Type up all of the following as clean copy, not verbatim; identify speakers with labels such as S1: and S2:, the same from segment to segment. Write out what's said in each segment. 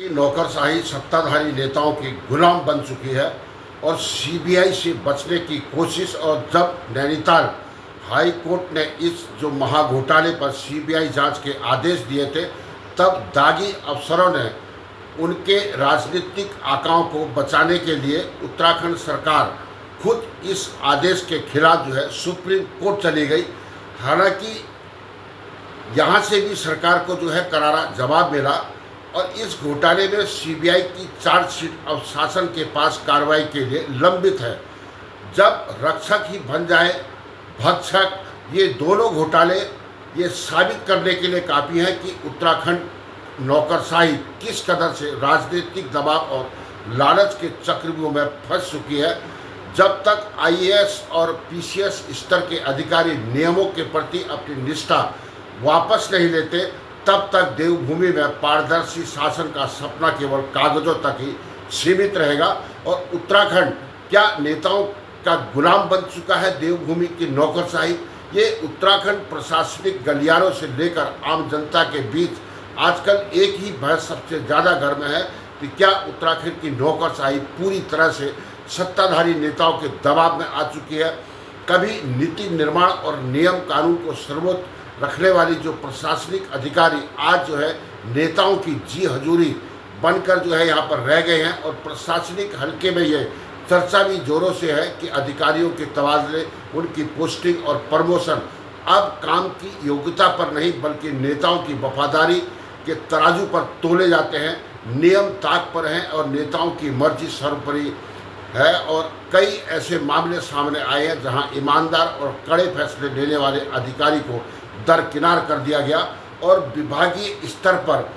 S1: कि नौकरशाही सत्ताधारी नेताओं की गुलाम बन चुकी है और सीबीआई से बचने की कोशिश। और जब नैनीताल हाई कोर्ट ने इस जो महाघोटाले पर सीबीआई जांच के आदेश दिए थे, तब दागी अफसरों ने उनके राजनीतिक आकाओं को बचाने के लिए उत्तराखंड सरकार खुद इस आदेश के खिलाफ जो है सुप्रीम कोर्ट चली गई। हालांकि यहाँ से भी सरकार को जो है करारा जवाब मिला और इस घोटाले में सीबीआई की चार्जशीट अब शासन के पास कार्रवाई के लिए लंबित है। जब रक्षक ही बन जाए भक्षक, ये दोनों घोटाले ये साबित करने के लिए काफ़ी है कि उत्तराखंड नौकरशाही किस कदर से राजनीतिक दबाव और लालच के चक्रव्यूह में फंस चुकी है। जब तक आईएएस और पीसीएस स्तर के अधिकारी नियमों के प्रति अपनी निष्ठा वापस नहीं लेते, तब तक देवभूमि में पारदर्शी शासन का सपना केवल कागजों तक ही सीमित रहेगा। और उत्तराखंड क्या नेताओं का गुलाम बन चुका है देवभूमि की नौकरशाही? ये उत्तराखंड प्रशासनिक गलियारों से लेकर आम जनता के बीच आजकल एक ही बहस सबसे ज़्यादा घर में है कि क्या उत्तराखंड की नौकरशाही पूरी तरह से सत्ताधारी नेताओं के दबाव में आ चुकी है? कभी नीति निर्माण और नियम कानून को सर्वोच्च रखने वाली जो प्रशासनिक अधिकारी आज जो है नेताओं की जी हजूरी बनकर जो है यहाँ पर रह गए हैं। और प्रशासनिक हल्के में ये चर्चा भी जोरों से है कि अधिकारियों के तबादले, उनकी पोस्टिंग और प्रमोशन अब काम की योग्यता पर नहीं बल्कि नेताओं की वफादारी के तराजू पर तोले जाते हैं। नियम ताक पर हैं और नेताओं की मर्जी सर्वोपरि है। और कई ऐसे मामले सामने आए हैं जहां ईमानदार और कड़े फैसले लेने वाले अधिकारी को दरकिनार कर दिया गया और विभागीय स्तर पर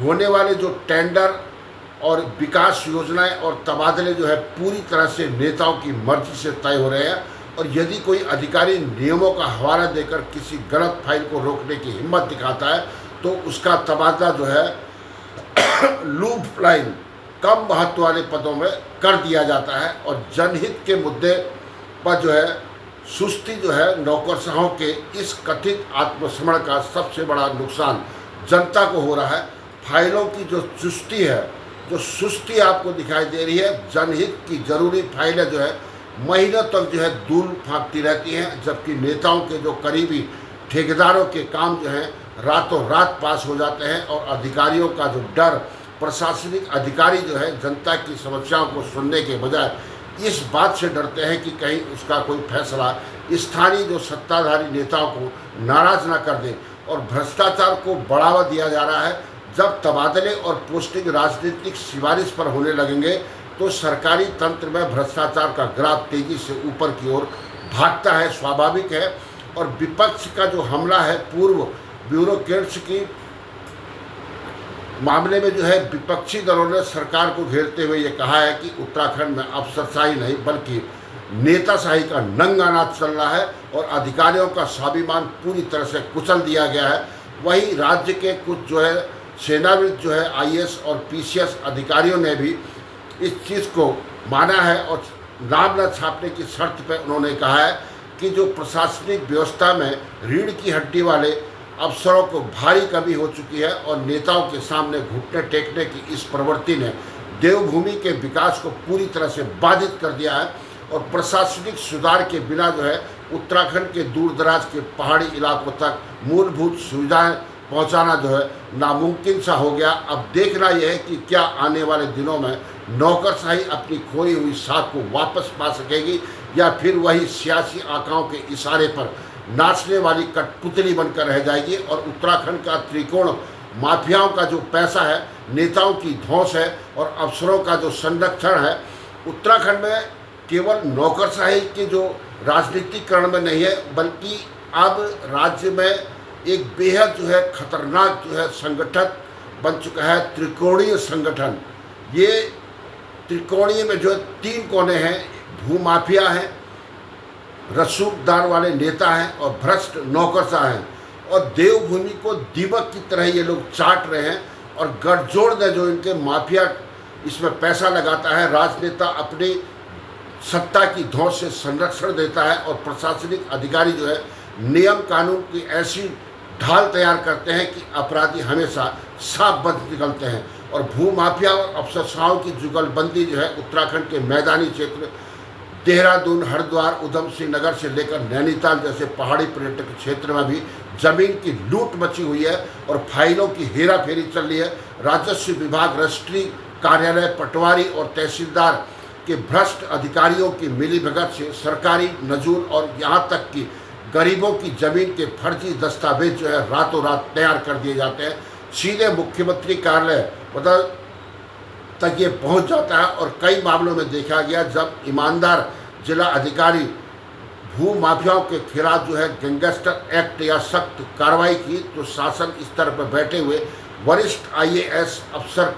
S1: होने वाले जो टेंडर और विकास योजनाएं और तबादले जो है पूरी तरह से नेताओं की मर्जी से तय हो रहे हैं। और यदि कोई अधिकारी नियमों का हवाला देकर किसी गलत फाइल को रोकने की हिम्मत दिखाता है तो उसका तबादला जो है लूप लाइन कम महत्व वाले पदों में कर दिया जाता है। और जनहित के मुद्दे पर जो है सुस्ती जो है नौकरशाहों के इस कथित आत्मसमरण का सबसे बड़ा नुकसान जनता को हो रहा है। फाइलों की जो चुस्ती है, जो सुस्ती आपको दिखाई दे रही है, जनहित की जरूरी फाइलें जो है महीनों तक जो है धूल फाँकती रहती हैं, जबकि नेताओं के जो करीबी ठेकेदारों के काम जो है रातों रात पास हो जाते हैं। और अधिकारियों का जो डर, प्रशासनिक अधिकारी जो है जनता की समस्याओं को सुनने के बजाय इस बात से डरते हैं कि कहीं उसका कोई फैसला स्थानीय जो सत्ताधारी नेताओं को नाराज ना कर दे। और भ्रष्टाचार को बढ़ावा दिया जा रहा है। जब तबादले और पोस्टिंग राजनीतिक सिफारिश पर होने लगेंगे तो सरकारी तंत्र में भ्रष्टाचार का ग्राफ तेजी से ऊपर की ओर भागता है, स्वाभाविक है। और विपक्ष का जो हमला है पूर्व ब्यूरोक्रेट्स की मामले में जो है विपक्षी दलों ने सरकार को घेरते हुए ये कहा है कि उत्तराखंड में अफसरशाही नहीं बल्कि नेताशाही का नंगा नाच चल रहा है और अधिकारियों का स्वाभिमान पूरी तरह से कुचल दिया गया है। वहीं राज्य के कुछ जो है सेनावृत्त जो है आईएएस और पीसीएस अधिकारियों ने भी इस चीज़ को माना है और नाम न छापने की शर्त पर उन्होंने कहा है कि जो प्रशासनिक व्यवस्था में रीढ़ की हड्डी वाले अफसरों को भारी कमी हो चुकी है और नेताओं के सामने घुटने टेकने की इस प्रवृत्ति ने देवभूमि के विकास को पूरी तरह से बाधित कर दिया है। और प्रशासनिक सुधार के बिना जो है उत्तराखंड के दूर दराज के पहाड़ी इलाकों तक मूलभूत सुविधाएं पहुंचाना जो है नामुमकिन सा हो गया। अब देखना यह है कि क्या आने वाले दिनों में नौकरशाही अपनी खोई हुई साख को वापस पा सकेगी या फिर वही सियासी आकाओं के इशारे पर नाचने वाली कठपुतली बनकर रह जाएगी। और उत्तराखंड का त्रिकोण माफियाओं का जो पैसा है, नेताओं की धौंस है और अफसरों का जो संरक्षण है, उत्तराखंड में केवल नौकरशाही के जो राजनीतिकरण में नहीं है बल्कि अब राज्य में एक बेहद जो है खतरनाक जो है संगठन बन चुका है, त्रिकोणीय संगठन। ये त्रिकोणीय में जो 3 कोने हैं, भूमाफिया है, रसूखदार वाले नेता हैं और भ्रष्ट नौकरशाह हैं। और देवभूमि को दीमक की तरह ये लोग चाट रहे हैं। और गठजोड़ ने जो इनके माफिया इसमें पैसा लगाता है, राजनेता अपनी सत्ता की धौंस से संरक्षण देता है और प्रशासनिक अधिकारी जो है नियम कानून की ऐसी ढाल तैयार करते हैं कि अपराधी हमेशा साफ बच निकलते हैं। और भू माफिया और अफसरशाहों की जुगलबंदी जो है उत्तराखंड के मैदानी क्षेत्र देहरादून, हरिद्वार, उधम सिंह नगर से लेकर नैनीताल जैसे पहाड़ी पर्यटक क्षेत्र में भी जमीन की लूट मची हुई है और फाइलों की हेरा फेरी चल रही है। राजस्व विभाग, रजिस्ट्री कार्यालय, पटवारी और तहसीलदार के भ्रष्ट अधिकारियों की मिलीभगत से सरकारी नजूल और यहाँ तक कि गरीबों की जमीन के फर्जी दस्तावेज जो है रातों रात तैयार कर दिए जाते हैं। सीधे मुख्यमंत्री कार्यालय मतलब तक ये पहुंच जाता है और कई मामलों में देखा गया जब ईमानदार जिला अधिकारी भू माफियाओं के खिलाफ जो है गैंगस्टर एक्ट या सख्त कार्रवाई की तो शासन स्तर पर बैठे हुए वरिष्ठ आईएएस अफसर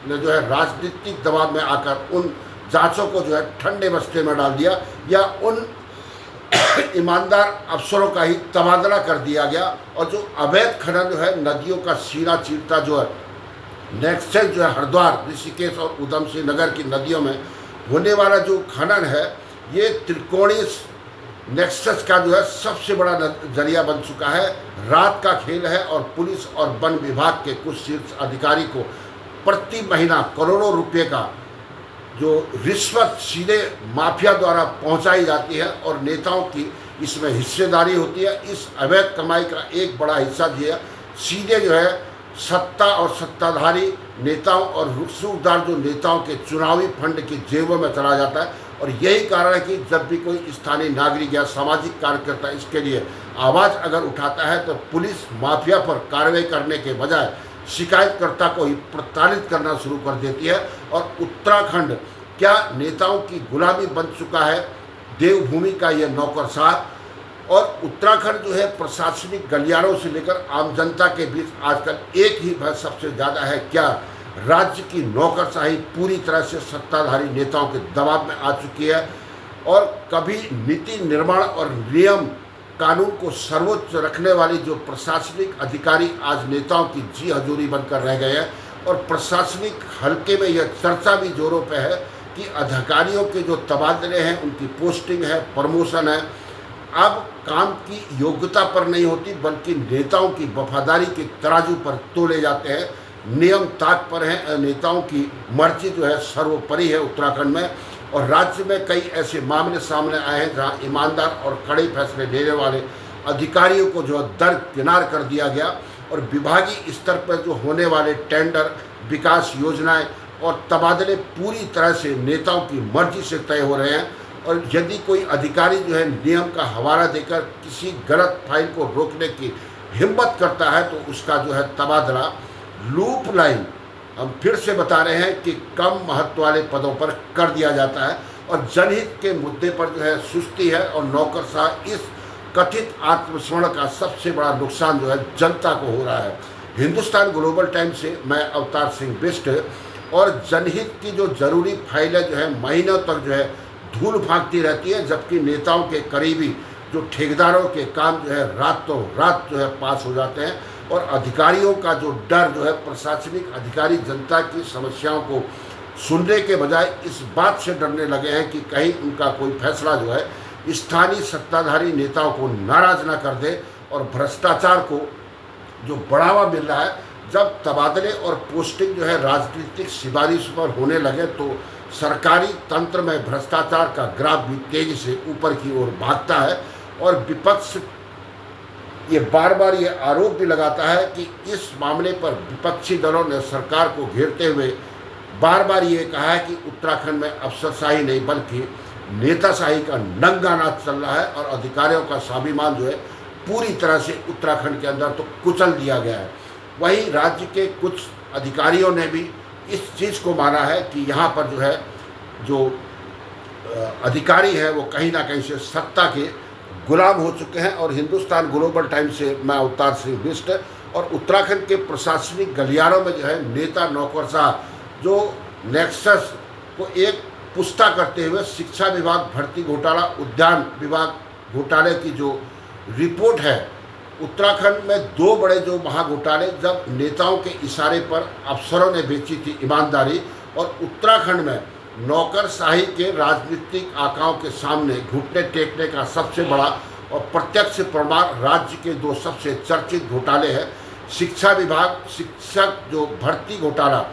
S1: ने जो है राजनीतिक दबाव में आकर उन जांचों को जो है ठंडे बस्ते में डाल दिया या उन ईमानदार अफसरों का ही तबादला कर दिया गया। और जो अवैध खनन जो है नदियों का सीना चीरता जो है नेक्सस जो है हरिद्वार, ऋषिकेश और उधम सिंह नगर की नदियों में होने वाला जो खनन है ये त्रिकोणीय नेक्सस का जो है सबसे बड़ा जरिया बन चुका है। रात का खेल है और पुलिस और वन विभाग के कुछ शीर्ष अधिकारी को प्रति महीना करोड़ों रुपए का जो रिश्वत सीधे माफिया द्वारा पहुंचाई जाती है और नेताओं की इसमें हिस्सेदारी होती है। इस अवैध कमाई का एक बड़ा हिस्सा जो है सीधे जो है सत्ता और सत्ताधारी नेताओं और रसूखदार जो नेताओं के चुनावी फंड की जेबों में चला जाता है। और यही कारण है कि जब भी कोई स्थानीय नागरिक या सामाजिक कार्यकर्ता इसके लिए आवाज़ अगर उठाता है तो पुलिस माफिया पर कार्रवाई करने के बजाय शिकायतकर्ता को ही प्रताड़ित करना शुरू कर देती है। और उत्तराखंड क्या नेताओं की गुलामी बन चुका है, देवभूमि का यह नौकरशाह। और उत्तराखंड जो है प्रशासनिक गलियारों से लेकर आम जनता के बीच आजकल एक ही भय सबसे ज़्यादा है, क्या राज्य की नौकरशाही पूरी तरह से सत्ताधारी नेताओं के दबाव में आ चुकी है। और कभी नीति निर्माण और नियम कानून को सर्वोच्च रखने वाली जो प्रशासनिक अधिकारी आज नेताओं की जी हजूरी बनकर रह गए हैं। और प्रशासनिक हल्के में यह चर्चा भी जोरों पे है कि अधिकारियों के जो तबादले हैं, उनकी पोस्टिंग है, प्रमोशन है, अब काम की योग्यता पर नहीं होती बल्कि नेताओं की वफादारी के तराजू पर तोले जाते हैं। नियम ताक पर है, नेताओं की मर्जी जो है सर्वोपरि है उत्तराखंड में। और राज्य में कई ऐसे मामले सामने आए हैं जहां ईमानदार और कड़े फैसले लेने वाले अधिकारियों को जो दरकिनार कर दिया गया। और विभागीय स्तर पर जो होने वाले टेंडर, विकास योजनाएं और तबादले पूरी तरह से नेताओं की मर्जी से तय हो रहे हैं। और यदि कोई अधिकारी जो है नियम का हवाला देकर किसी गलत फाइल को रोकने की हिम्मत करता है तो उसका जो है तबादला लूप लाइन, हम फिर से बता रहे हैं कि कम महत्व वाले पदों पर कर दिया जाता है। और जनहित के मुद्दे पर जो है सुस्ती है और नौकरशाह इस कथित आत्मस्मरण का सबसे बड़ा नुकसान जो है जनता को हो रहा है। हिंदुस्तान ग्लोबल टाइम्स से मैं अवतार सिंह बिष्ट। और जनहित की जो जरूरी फाइलें जो है महीनों तक जो है धूल भागती रहती है, जबकि नेताओं के करीबी जो ठेकेदारों के काम जो है रातों रात जो है पास हो जाते हैं। और अधिकारियों का जो डर जो है प्रशासनिक अधिकारी जनता की समस्याओं को सुनने के बजाय इस बात से डरने लगे हैं कि कहीं उनका कोई फैसला जो है स्थानीय सत्ताधारी नेताओं को नाराज ना कर दे। और भ्रष्टाचार को जो बढ़ावा मिल रहा है, जब तबादले और पोस्टिंग जो है राजनीतिक सिफारिश पर होने लगे तो सरकारी तंत्र में भ्रष्टाचार का ग्राफ भी तेजी से ऊपर की ओर भागता है। और विपक्ष ये बार बार ये आरोप भी लगाता है कि इस मामले पर विपक्षी दलों ने सरकार को घेरते हुए बार बार ये कहा है कि उत्तराखंड में अफसरशाही नहीं बल्कि नेताशाही का नंगा नाच चल रहा है। और अधिकारियों का स्वाभिमान जो है पूरी तरह से उत्तराखंड के अंदर तो कुचल दिया गया है। वहीं राज्य के कुछ अधिकारियों ने भी इस चीज़ को माना है कि यहाँ पर जो है जो अधिकारी है वो कहीं ना कहीं से सत्ता के गुलाम हो चुके हैं। और हिंदुस्तान ग्लोबल टाइम्स से मैं अवतार सिंह बिष्ट। और उत्तराखंड के प्रशासनिक गलियारों में जो है नेता नौकरशाह जो नेक्सस को एक पुस्ता करते हुए शिक्षा विभाग भर्ती घोटाला, उद्यान विभाग घोटाले की जो रिपोर्ट है, उत्तराखंड में दो बड़े जो महाघोटाले जब नेताओं के इशारे पर अफसरों ने बेची थी ईमानदारी, और उत्तराखंड में नौकरशाही के राजनीतिक आकाओं के सामने घुटने टेकने का सबसे बड़ा और प्रत्यक्ष प्रमाण राज्य के दो सबसे चर्चित घोटाले हैं। शिक्षा विभाग शिक्षक जो भर्ती घोटाला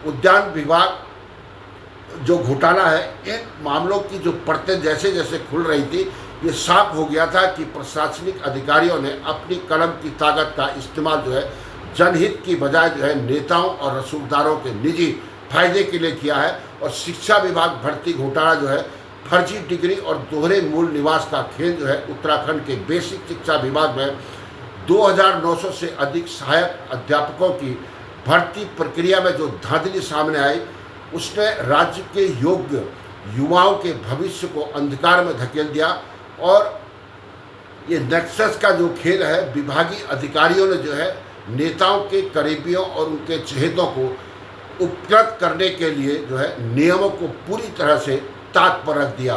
S1: उद्यान विभाग जो घोटाला है, इन मामलों की जो परतें जैसे जैसे खुल रही थी, ये साफ हो गया था कि प्रशासनिक अधिकारियों ने अपनी कलम की ताकत का इस्तेमाल जो है जनहित की बजाय जो है नेताओं और रसूखदारों के निजी फायदे के लिए किया है। और शिक्षा विभाग भर्ती घोटाला जो है फर्जी डिग्री और दोहरे मूल निवास का खेल जो है उत्तराखंड के बेसिक शिक्षा विभाग में 2900 से अधिक सहायक अध्यापकों की भर्ती प्रक्रिया में जो धांधली सामने आई, उसने राज्य के योग्य युवाओं के भविष्य को अंधकार में धकेल दिया। और ये नेक्सस का जो खेल है, विभागीय अधिकारियों ने जो है नेताओं के करीबियों और उनके चहेतों को उपकृत करने के लिए जो है नियमों को पूरी तरह से ताक पर रख दिया।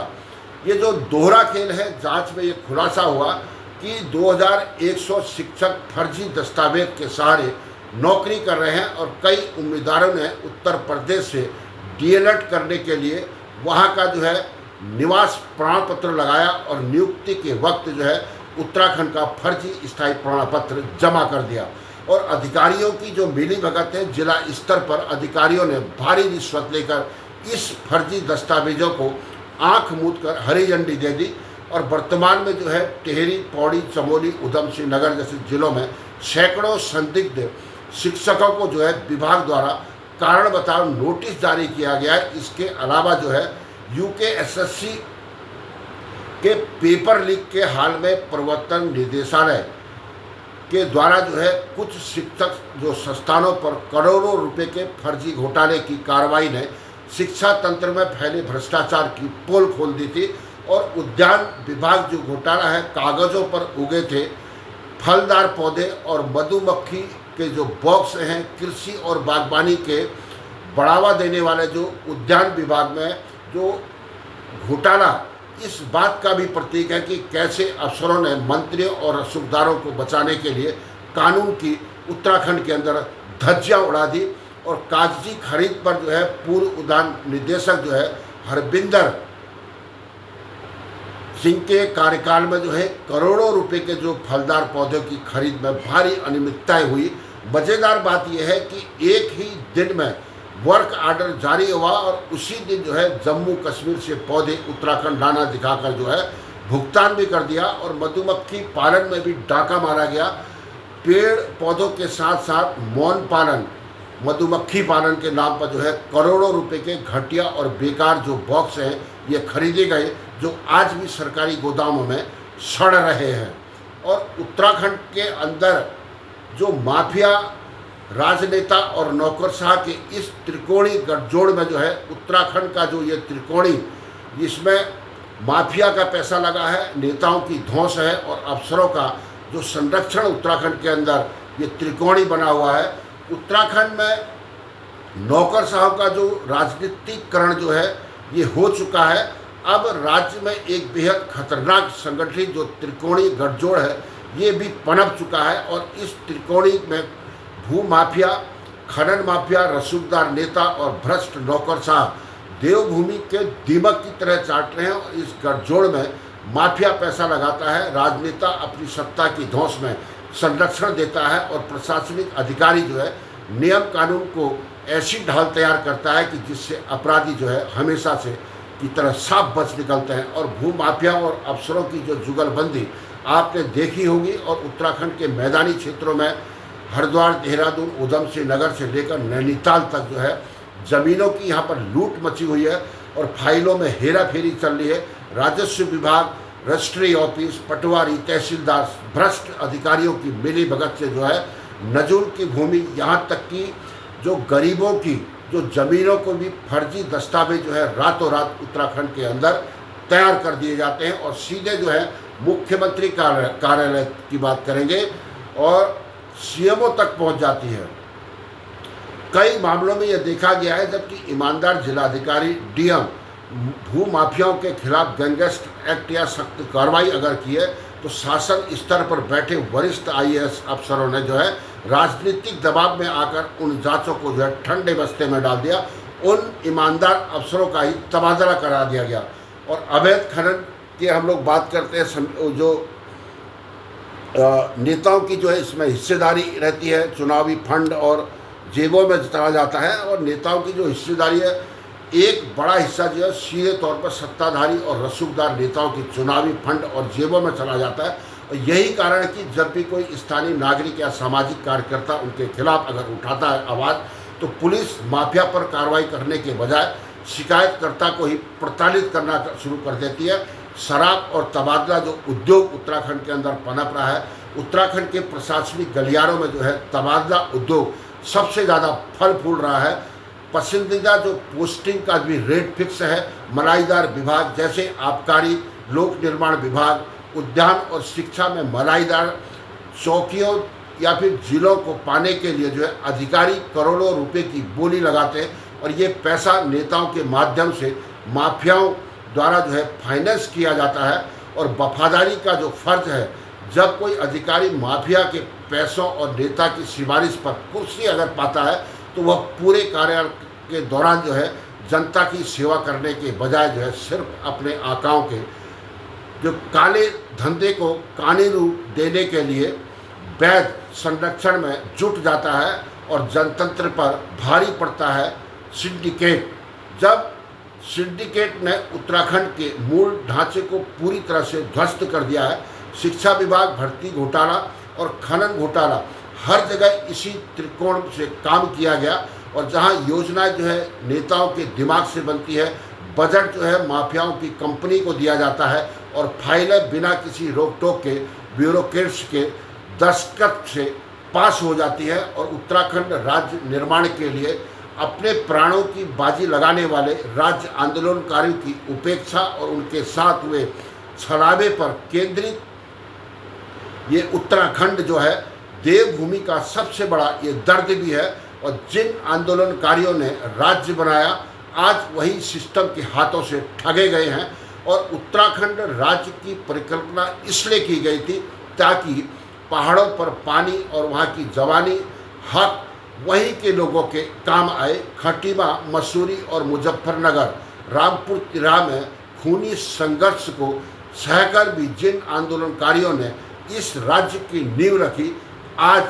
S1: ये जो दोहरा खेल है, जांच में ये खुलासा हुआ कि 2100 शिक्षक फर्जी दस्तावेज के सहारे नौकरी कर रहे हैं और कई उम्मीदवारों ने उत्तर प्रदेश से डीएलएड करने के लिए वहाँ का जो है निवास प्रमाण पत्र लगाया और नियुक्ति के वक्त जो है उत्तराखंड का फर्जी स्थायी प्रमाण पत्र जमा कर दिया। और अधिकारियों की जो मिलीभगत है, जिला स्तर पर अधिकारियों ने भारी रिश्वत लेकर इस फर्जी दस्तावेजों को आंख मूंद कर हरी झंडी दे दी। और वर्तमान में जो है टिहरी, पौड़ी, चमोली, उधम सिंह नगर जैसे जिलों में सैकड़ों संदिग्ध शिक्षकों को जो है विभाग द्वारा कारण बताओ नोटिस जारी किया गया है। इसके अलावा जो है यूकेएसएससी के पेपर लीक के हाल में प्रवर्तन निदेशालय के द्वारा जो है कुछ शिक्षक जो संस्थानों पर करोड़ों रुपए के फर्जी घोटाले की कार्रवाई ने शिक्षा तंत्र में फैले भ्रष्टाचार की पोल खोल दी थी। और उद्यान विभाग जो घोटाला है, कागज़ों पर उगे थे फलदार पौधे और मधुमक्खी के जो बॉक्स हैं, कृषि और बागवानी के बढ़ावा देने वाले जो उद्यान विभाग में जो घोटाला, इस बात का भी प्रतीक है कि कैसे अफसरों ने मंत्रियों और रसूखदारों को बचाने के लिए कानून की उत्तराखंड के अंदर धज्जियां उड़ा दी। और कागजी खरीद पर जो है पूर्व उद्यान निदेशक जो है हरबिंदर सिंह के कार्यकाल में जो है करोड़ों रुपए के जो फलदार पौधों की खरीद में भारी अनियमितताएं हुई। मज़ेदार बात यह है कि एक ही दिन में वर्क आर्डर जारी हुआ और उसी दिन जो है जम्मू कश्मीर से पौधे उत्तराखंड लाना दिखाकर जो है भुगतान भी कर दिया। और मधुमक्खी पालन में भी डाका मारा गया। पेड़ पौधों के साथ साथ मौन पालन, मधुमक्खी पालन के नाम पर जो है करोड़ों रुपए के घटिया और बेकार जो बॉक्स हैं ये खरीदे गए, जो आज भी सरकारी गोदामों में सड़ रहे हैं। और उत्तराखंड के अंदर जो माफिया, राजनेता और नौकरशाह के इस त्रिकोणीय गठजोड़ में जो है उत्तराखंड का जो ये त्रिकोणी, इसमें माफिया का पैसा लगा है, नेताओं की धौंस है और अफसरों का जो संरक्षण उत्तराखंड के अंदर ये त्रिकोणी बना हुआ है। उत्तराखंड में नौकरशाहों का जो राजनीतिकरण जो है ये हो चुका है। अब राज्य में एक बेहद खतरनाक संगठित जो त्रिकोणीय गठजोड़ है ये भी पनप चुका है। और इस त्रिकोणी में भू माफिया, खनन माफिया, रसूखदार नेता और भ्रष्ट नौकरशाह देवभूमि के दीमक की तरह चाट रहे हैं। और इस गठजोड़ में माफिया पैसा लगाता है, राजनेता अपनी सत्ता की धौंस में संरक्षण देता है और प्रशासनिक अधिकारी जो है नियम कानून को ऐसी ढाल तैयार करता है कि जिससे अपराधी जो है हमेशा से की तरह साफ बच निकलते हैं। और भू माफिया और अफसरों की जो जुगलबंदी आपने देखी होगी। और उत्तराखंड के मैदानी क्षेत्रों में हरिद्वार, देहरादून, उधम सिंह नगर से लेकर नैनीताल तक जो है ज़मीनों की यहाँ पर लूट मची हुई है और फाइलों में हेरा फेरी चल रही है। राजस्व विभाग, रजिस्ट्री ऑफिस, पटवारी, तहसीलदार, भ्रष्ट अधिकारियों की मिली भगत से जो है नजूल की भूमि, यहाँ तक कि जो गरीबों की जो ज़मीनों को भी फर्जी दस्तावेज जो है रातों रात उत्तराखंड के अंदर तैयार कर दिए जाते हैं। और सीधे जो है मुख्यमंत्री कार्यालय की बात करेंगे और सीएमओ तक पहुंच जाती है। कई मामलों में यह देखा गया है जबकि ईमानदार जिलाधिकारी, डीएम भू माफियाओं के खिलाफ गैंगस्टर एक्ट या सख्त कार्रवाई अगर की है तो शासन स्तर पर बैठे वरिष्ठ आईएएस अफसरों ने जो है राजनीतिक दबाव में आकर उन जांचों को जो है ठंडे बस्ते में डाल दिया। उन ईमानदार अफसरों का ही तबादला करा दिया गया। और अवैध खनन की हम लोग बात करते हैं, जो नेताओं की जो है इसमें हिस्सेदारी रहती है, चुनावी फंड और जेबों में चला जाता है और नेताओं की जो हिस्सेदारी है, एक बड़ा हिस्सा जो है सीधे तौर पर सत्ताधारी और रसूखदार नेताओं की चुनावी फंड और जेबों में चला जाता है। और यही कारण है कि जब भी कोई स्थानीय नागरिक या सामाजिक कार्यकर्ता उनके खिलाफ अगर उठाता है आवाज़, तो पुलिस माफिया पर कार्रवाई करने के बजाय शिकायतकर्ता को ही प्रताड़ित करना शुरू कर देती है। शराब और तबादला जो उद्योग उत्तराखंड के अंदर पनप रहा है, उत्तराखंड के प्रशासनिक गलियारों में जो है तबादला उद्योग सबसे ज़्यादा फल फूल रहा है। पसंदीदा जो पोस्टिंग का भी रेट फिक्स है, मलाईदार विभाग जैसे आबकारी, लोक निर्माण विभाग, उद्यान और शिक्षा में मलाईदार चौकियों या फिर जिलों को पाने के लिए जो है अधिकारी करोड़ों रुपए की बोली लगाते हैं और ये पैसा नेताओं के माध्यम से माफियाओं द्वारा जो है फाइनेंस किया जाता है। और वफादारी का जो फर्ज है, जब कोई अधिकारी माफिया के पैसों और नेता की सिफारिश पर कुर्सी अगर पाता है, तो वह पूरे कार्यकाल के दौरान जो है जनता की सेवा करने के बजाय जो है सिर्फ अपने आकाओं के जो काले धंधे को कानूनी रूप देने के लिए वैध संरक्षण में जुट जाता है और जनतंत्र पर भारी पड़ता है सिंडिकेट। जब सिंडिकेट ने उत्तराखंड के मूल ढांचे को पूरी तरह से ध्वस्त कर दिया है, शिक्षा विभाग, भर्ती घोटाला और खनन घोटाला, हर जगह इसी त्रिकोण से काम किया गया। और जहां योजनाएं जो है नेताओं के दिमाग से बनती है, बजट जो है माफियाओं की कंपनी को दिया जाता है और फाइलें बिना किसी रोक टोक के ब्यूरोक्रेट्स के दस्तखत से पास हो जाती है। और उत्तराखंड राज्य निर्माण के लिए अपने प्राणों की बाजी लगाने वाले राज्य आंदोलनकारियों की उपेक्षा और उनके साथ हुए छलावे पर केंद्रित ये उत्तराखंड जो है देवभूमि का सबसे बड़ा ये दर्द भी है। और जिन आंदोलनकारियों ने राज्य बनाया, आज वही सिस्टम के हाथों से ठगे गए हैं। और उत्तराखंड राज्य की परिकल्पना इसलिए की गई थी ताकि पहाड़ों पर पानी और वहाँ की जवानी हक वहीं के लोगों के काम आए। खटीमा, मसूरी और मुजफ्फरनगर, रामपुर तिराह में खूनी संघर्ष को सहकर भी जिन आंदोलनकारियों ने इस राज्य की नींव रखी, आज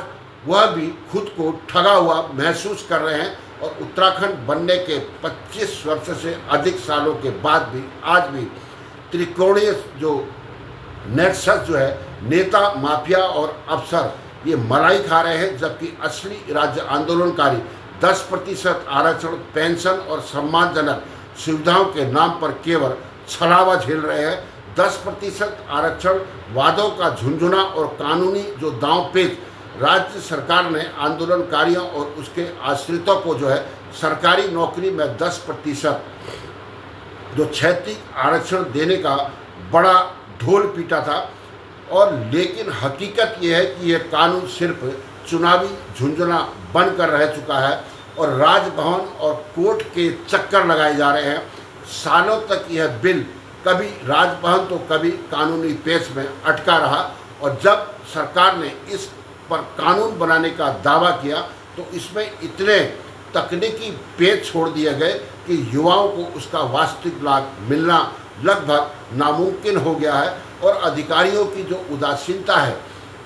S1: वह भी खुद को ठगा हुआ महसूस कर रहे हैं। और उत्तराखंड बनने के 25 वर्ष से अधिक सालों के बाद भी आज भी त्रिकोणीय जो नेक्सस जो है, नेता, माफिया और अफसर ये मलाई खा रहे हैं, जबकि असली राज्य आंदोलनकारी 10% आरक्षण, पेंशन और सम्मानजनक सुविधाओं के नाम पर केवल छलावा झेल रहे हैं। 10% आरक्षण वादों का झुंझुना और कानूनी जो दांव पेच राज्य सरकार ने आंदोलनकारियों और उसके आश्रितों को जो है सरकारी नौकरी में 10% जो क्षैतिज आरक्षण देने का बड़ा ढोल पीटा था। और लेकिन हकीकत यह है कि यह कानून सिर्फ चुनावी झुंझुना बनकर रह चुका है और राजभवन और कोर्ट के चक्कर लगाए जा रहे हैं। सालों तक यह बिल कभी राजभवन तो कभी कानूनी पेश में अटका रहा। और जब सरकार ने इस पर कानून बनाने का दावा किया, तो इसमें इतने तकनीकी पेच छोड़ दिए गए कि युवाओं को उसका वास्तविक लाभ मिलना लगभग नामुमकिन हो गया है। और अधिकारियों की जो उदासीनता है,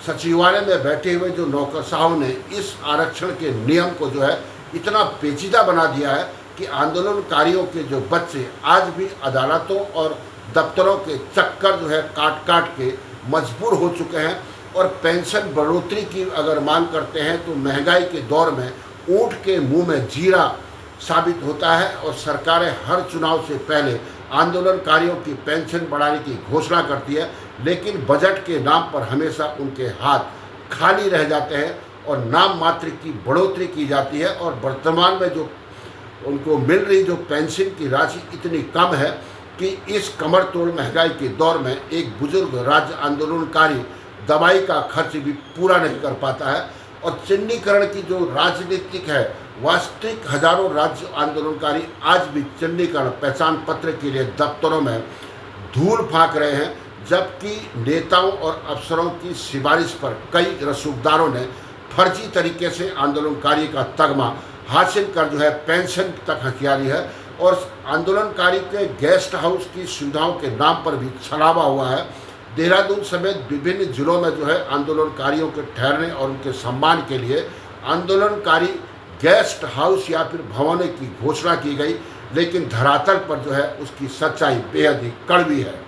S1: सचिवालय में बैठे हुए जो नौकरशाहों ने इस आरक्षण के नियम को जो है इतना पेचीदा बना दिया है कि आंदोलनकारियों के जो बच्चे आज भी अदालतों और दफ्तरों के चक्कर जो है काट काट के मजबूर हो चुके हैं। और पेंशन बढ़ोतरी की अगर मांग करते हैं तो महंगाई के दौर में ऊँट के मुंह में जीरा साबित होता है। और सरकारें हर चुनाव से पहले आंदोलनकारियों की पेंशन बढ़ाने की घोषणा करती है, लेकिन बजट के नाम पर हमेशा उनके हाथ खाली रह जाते हैं और नाम मात्र की बढ़ोतरी की जाती है। और वर्तमान में जो उनको मिल रही जो पेंशन की राशि इतनी कम है कि इस कमर तोड़ महंगाई के दौर में एक बुजुर्ग राज्य आंदोलनकारी दवाई का खर्च भी पूरा नहीं कर पाता है। और चिन्हीकरण की जो राजनीतिक है, वास्तविक हजारों राज्य आंदोलनकारी आज भी चिन्हीकरण पहचान पत्र के लिए दफ्तरों में धूल फांक रहे हैं, जबकि नेताओं और अफसरों की सिफारिश पर कई रसूखदारों ने फर्जी तरीके से आंदोलनकारी का तगमा हासिल कर जो है पेंशन तक हथिया ली है। और आंदोलनकारी के गेस्ट हाउस की सुविधाओं के नाम पर भी छलावा हुआ है। देहरादून समेत विभिन्न जिलों में जो है आंदोलनकारियों के ठहरने और उनके सम्मान के लिए आंदोलनकारी गेस्ट हाउस या फिर भवनों की घोषणा की गई, लेकिन धरातल पर जो है उसकी सच्चाई बेहद ही कड़वी है।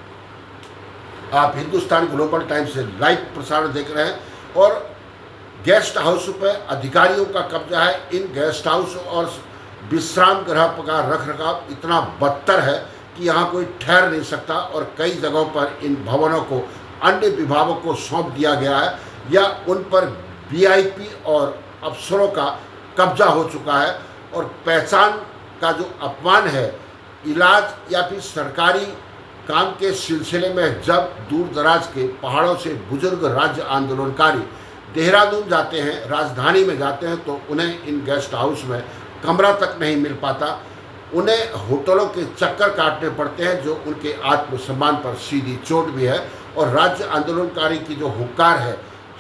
S1: आप हिंदुस्तान ग्लोबल टाइम्स से लाइव प्रसारण देख रहे हैं और गेस्ट हाउस पर अधिकारियों का कब्जा है। इन गेस्ट हाउस और विश्राम गृह का रख रखाव इतना बदतर है कि यहाँ कोई ठहर नहीं सकता और कई जगहों पर इन भवनों को अन्य विभागों को सौंप दिया गया है या उन पर वीआईपी और अफसरों का कब्जा हो चुका है। और पहचान का जो अपमान है, इलाज या फिर सरकारी काम के सिलसिले में जब दूर दराज के पहाड़ों से बुजुर्ग राज्य आंदोलनकारी देहरादून जाते हैं, राजधानी में जाते हैं, तो उन्हें इन गेस्ट हाउस में कमरा तक नहीं मिल पाता। उन्हें होटलों के चक्कर काटने पड़ते हैं, जो उनके आत्मसम्मान पर सीधी चोट भी है। और राज्य आंदोलनकारी की जो हुंकार है,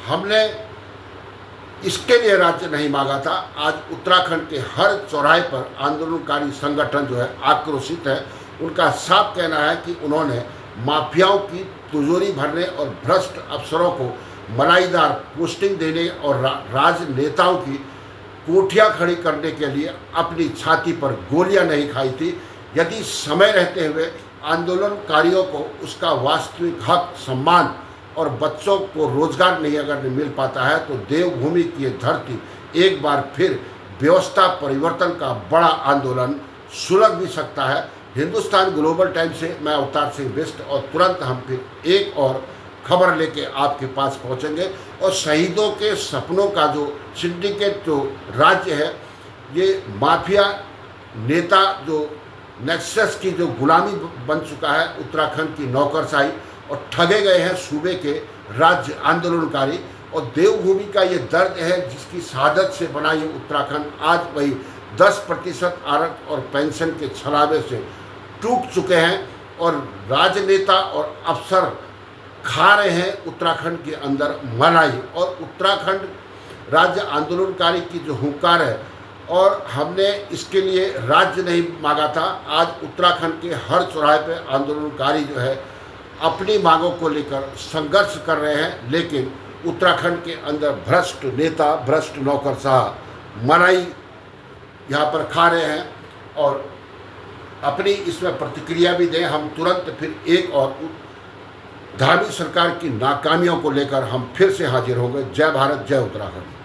S1: हमने इसके लिए राज्य नहीं मांगा था। आज उत्तराखंड के हर चौराहे पर आंदोलनकारी संगठन जो है आक्रोशित है। उनका साफ कहना है कि उन्होंने माफियाओं की तिजोरी भरने और भ्रष्ट अफसरों को मलाईदार पोस्टिंग देने और राजनेताओं की कोठियाँ खड़ी करने के लिए अपनी छाती पर गोलियां नहीं खाई थी। यदि समय रहते हुए आंदोलनकारियों को उसका वास्तविक हक, सम्मान और बच्चों को रोजगार नहीं अगर मिल पाता है, तो देवभूमि की ये धरती एक बार फिर व्यवस्था परिवर्तन का बड़ा आंदोलन सुलग भी सकता है। हिंदुस्तान ग्लोबल टाइम्स से मैं अवतार सिंह बिष्ट और तुरंत हम फिर एक और खबर लेके आपके पास पहुंचेंगे। और शहीदों के सपनों का जो सिंडिकेट जो राज्य है, ये माफिया नेता जो नेक्सस की जो गुलामी बन चुका है, उत्तराखंड की नौकरशाही, और ठगे गए हैं सूबे के राज्य आंदोलनकारी। और देवभूमि का ये दर्द है जिसकी शहादत से बना ये उत्तराखंड आज वही 10% आरक्षण और पेंशन के छलावे से टूट चुके हैं और राजनेता और अफसर खा रहे हैं उत्तराखंड के अंदर मलाई। और उत्तराखंड राज्य आंदोलनकारी की जो हुंकार है, और हमने इसके लिए राज्य नहीं मांगा था। आज उत्तराखंड के हर चौराहे पे आंदोलनकारी जो है अपनी मांगों को लेकर संघर्ष कर रहे हैं, लेकिन उत्तराखंड के अंदर भ्रष्ट नेता, भ्रष्ट नौकरशाह मलाई यहाँ पर खा रहे हैं। और अपनी इसमें प्रतिक्रिया भी दें। हम तुरंत फिर एक और धामी सरकार की नाकामियों को लेकर हम फिर से हाजिर होंगे। जय भारत, जय उत्तराखंड।